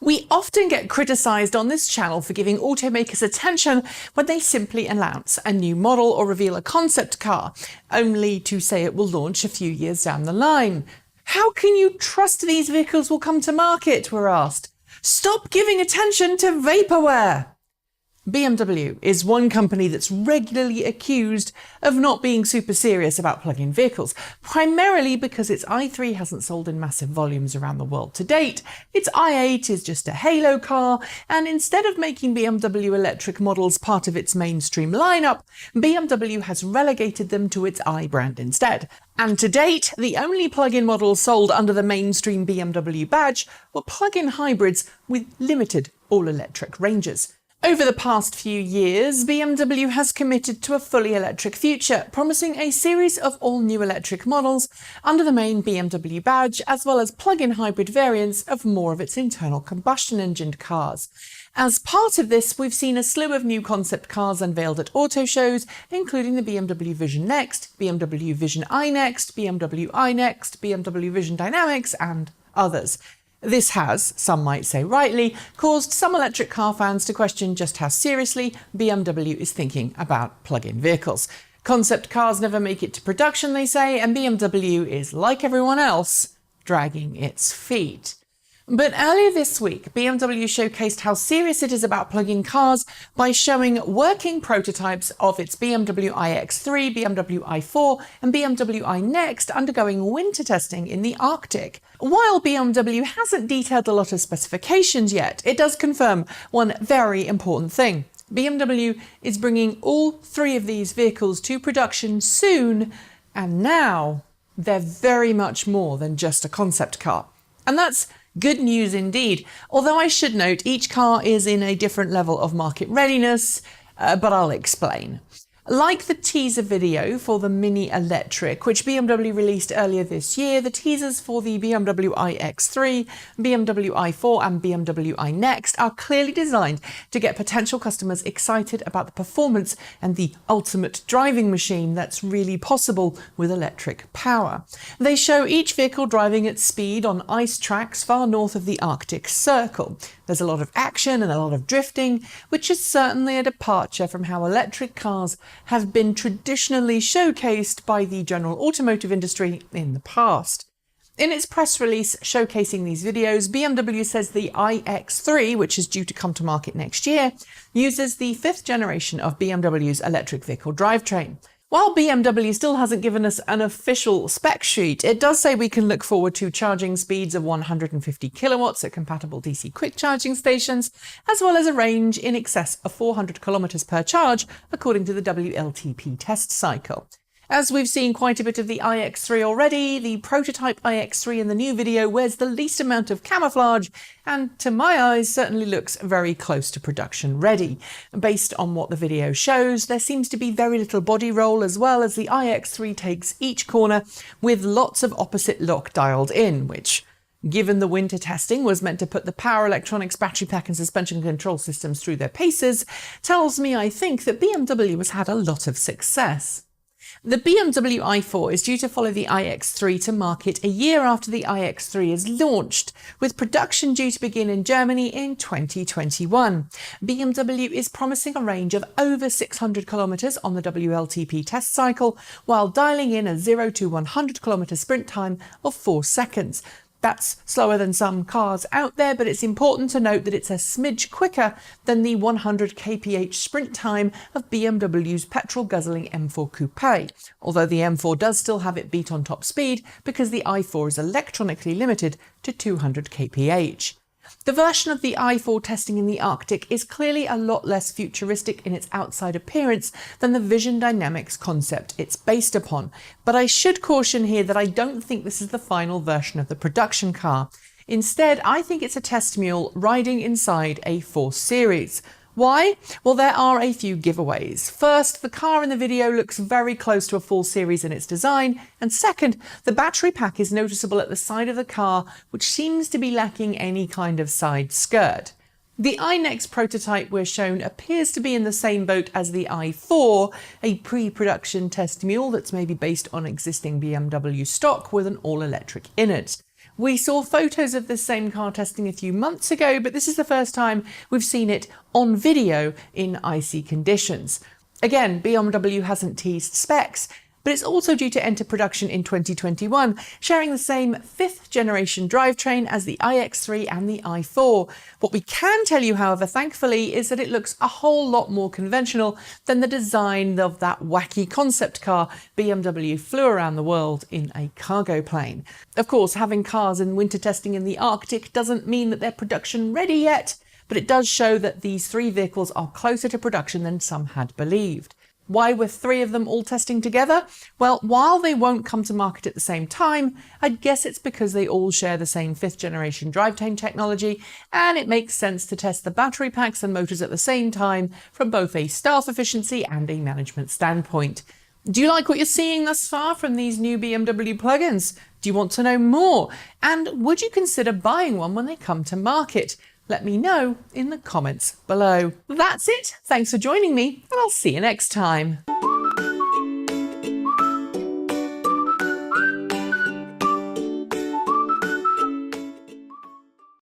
We often get criticised on this channel for giving automakers attention when they simply announce a new model or reveal a concept car, only to say it will launch a few years down the line. How can you trust these vehicles will come to market, we're asked. Stop giving attention to vaporware! BMW is one company that's regularly accused of not being super serious about plug-in vehicles, primarily because its i3 hasn't sold in massive volumes around the world to date, its i8 is just a halo car, and instead of making BMW electric models part of its mainstream lineup, BMW has relegated them to its i brand instead. And to date, the only plug-in models sold under the mainstream BMW badge were plug-in hybrids with limited all-electric ranges. Over the past few years, BMW has committed to a fully electric future, promising a series of all-new electric models under the main BMW badge, as well as plug-in hybrid variants of more of its internal combustion engined cars. As part of this, we've seen a slew of new concept cars unveiled at auto shows, including the BMW Vision Next, BMW Vision iNEXT, BMW iNEXT, BMW Vision Dynamics, and others. This has, some might say rightly, caused some electric car fans to question just how seriously BMW is thinking about plug-in vehicles. Concept cars never make it to production, they say, and BMW is, like everyone else, dragging its feet. But earlier this week, BMW showcased how serious it is about plug-in cars by showing working prototypes of its BMW iX3, BMW i4 and BMW iNEXT undergoing winter testing in the Arctic. While BMW hasn't detailed a lot of specifications yet, it does confirm one very important thing. BMW is bringing all three of these vehicles to production soon, and now they're very much more than just a concept car. And that's good news indeed, although I should note each car is in a different level of market readiness, but I'll explain. Like the teaser video for the Mini Electric, which BMW released earlier this year, the teasers for the BMW iX3, BMW i4 and BMW iNEXT are clearly designed to get potential customers excited about the performance and the ultimate driving machine that's really possible with electric power. They show each vehicle driving at speed on ice tracks far north of the Arctic Circle. There's a lot of action and a lot of drifting, which is certainly a departure from how electric cars have been traditionally showcased by the general automotive industry in the past. In its press release showcasing these videos, BMW says the iX3, which is due to come to market next year, uses the 5th generation of BMW's electric vehicle drivetrain. While BMW still hasn't given us an official spec sheet, it does say we can look forward to charging speeds of 150 kilowatts at compatible DC quick charging stations, as well as a range in excess of 400 kilometers per charge, according to the WLTP test cycle. As we've seen quite a bit of the iX3 already, the prototype iX3 in the new video wears the least amount of camouflage and, to my eyes, certainly looks very close to production ready. Based on what the video shows, there seems to be very little body roll, as well as the iX3 takes each corner with lots of opposite lock dialed in, which, given the winter testing was meant to put the power electronics, battery pack and suspension control systems through their paces, tells me I think that BMW has had a lot of success. The BMW i4 is due to follow the iX3 to market a year after the iX3 is launched, with production due to begin in Germany in 2021. BMW is promising a range of over 600 kilometers on the WLTP test cycle, while dialing in a 0 to 100 kilometer sprint time of 4 seconds. That's slower than some cars out there, but it's important to note that it's a smidge quicker than the 100 kph sprint time of BMW's petrol-guzzling M4 Coupe, although the M4 does still have it beat on top speed because the i4 is electronically limited to 200 kph. The version of the i4 testing in the Arctic is clearly a lot less futuristic in its outside appearance than the Vision Dynamics concept it's based upon, but I should caution here that I don't think this is the final version of the production car. Instead, I think it's a test mule riding inside a 4 Series. Why? Well, there are a few giveaways. First, the car in the video looks very close to a full series in its design, and second, the battery pack is noticeable at the side of the car, which seems to be lacking any kind of side skirt. The iNEXT prototype we're shown appears to be in the same boat as the i4, a pre-production test mule that's maybe based on existing BMW stock with an all-electric in it. We saw photos of this same car testing a few months ago, but this is the first time we've seen it on video in icy conditions. Again, BMW hasn't teased specs, but it's also due to enter production in 2021, sharing the same 5th generation drivetrain as the iX3 and the i4. What we can tell you, however, thankfully, is that it looks a whole lot more conventional than the design of that wacky concept car BMW flew around the world in a cargo plane. Of course, having cars in winter testing in the Arctic doesn't mean that they're production ready yet, but it does show that these 3 vehicles are closer to production than some had believed. Why were 3 of them all testing together? Well, while they won't come to market at the same time, I'd guess it's because they all share the same 5th generation drivetrain technology, and it makes sense to test the battery packs and motors at the same time from both a staff efficiency and a management standpoint. Do you like what you're seeing thus far from these new BMW plugins? Do you want to know more? And would you consider buying one when they come to market? Let me know in the comments below. That's it. Thanks for joining me, and I'll see you next time.